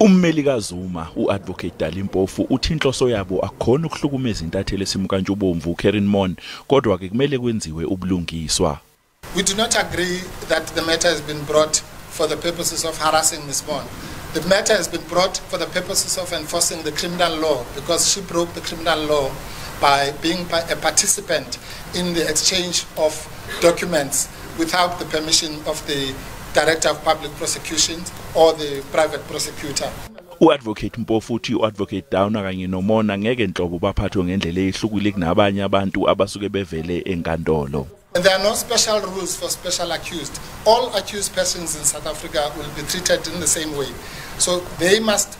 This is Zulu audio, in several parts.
Ummeli kaZuma uAdvocate Dalimpofu uthi inhloso yabo akukhona ukuhlukumeza intatheli esimkantshubomvu uKaryn kodwa ke kumele kwenziwe ubulungiswa. We do not agree that the matter has been brought for the purposes of harassing Ms. Mon. The matter has been brought for the purposes of enforcing the criminal law because she broke the criminal law by being a participant in the exchange of documents without the permission of the Director of Public Prosecutions or the private prosecutor. uAdvocate Mpofu uthi uAdvocate Downer kanye noMona ngeke enhlobo baphathwe ngendlela ehlukile kunabanye abantu abasuke bevele enkantolo. And there are no special rules for special accused. All accused persons in South Africa will be treated in the same way. So they must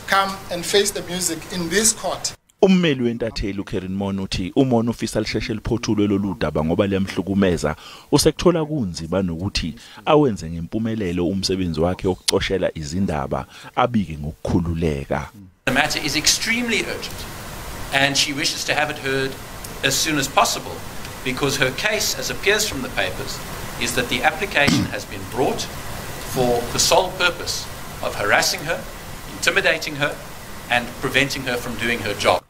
come and face the music in this court. Ummeli wentatheli uKaryn uthi umona ufisa lisheshe liphothulwe loludaba ngoba liyamhlukumeza usekuthola kunzima nokuthi awenze ngempumelelo umsebenzi wakhe wokucoshela izindaba abike ngokukhululeka. The matter is extremely urgent and she wishes to have it heard as soon as possible because her case, as appears from the papers, is that the application has been brought for the sole purpose of harassing her, intimidating her and preventing her from doing her job.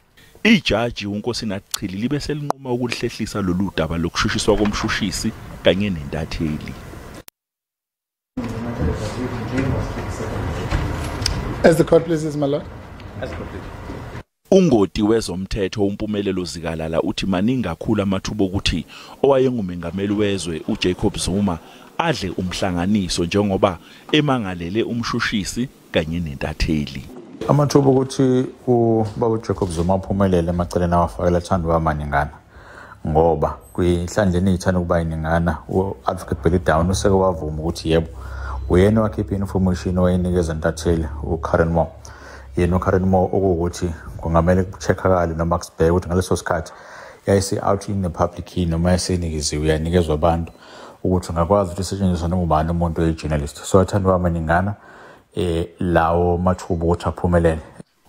Ijaji uNkosinachichili libe selinquma ukuhlehlisa lolu daba lokushushiswa komshushisi kanye nentatheli. As the court pleases, my lord. As the court pleases. Ungoti wezomthetho umpumelelo zikalala uthi maningi kakhulu amathuba okuthi owayengumengameli wezwe uJacob Zuma adle umhlanganiso njengoba emangalele uMshushisi kanye nentatheli. Amathuba ukuthi ubaba uJacob Zuma uphumelele emaceleni awafakela thando wamaningana ngoba kwihlandleni ithana ukuba iningana uAdvocate Downer useke wavuma ukuthi yebo uyena wakhipha information owayinikeza nentatheli uKaryn yena uKaryn okuthi kungamele kucheckakale noma kusibheke ukuthi ngaleso sikhathi yayise out in the public noma yayisenikiziwe yanikezwa abantu ukuthi ngakwazi ukuthi isetshenziswe noma ubani umuntu oyijournalist so athanda wamaningana lawo mathuba ukuthi aphumelele.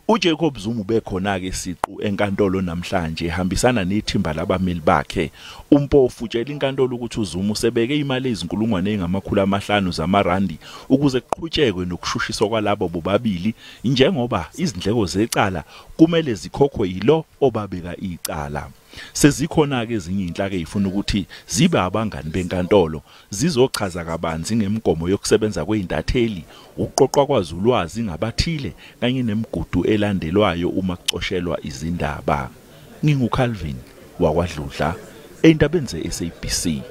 uJacob Zuma bekhona ke siqu enkantolo namhlanje ehambisana nethimba labameli bakhe. Umpofu utshela inkantolo ukuthi uZuma usebeke imali ezinkulungwane ezingama500 zamarandi ukuze kuqhutshekwe nokushushiswa kwalabo bobabili njengoba izindleko zecala kumele zikhokhwe yilo obabeka icala. Sezikhona ke ezinye inhlaka ezifuna ukuthi zibe abangani benkantolo zizochaza kabanzi ngemigomo yokusebenza kweintatheli ukuqoqwa kwazulwazi ngabathile kanye nemigudu elandelwayo uma kucoshelwa izindaba. NginguKaryn wakwaDludla eindabeni zeSABC.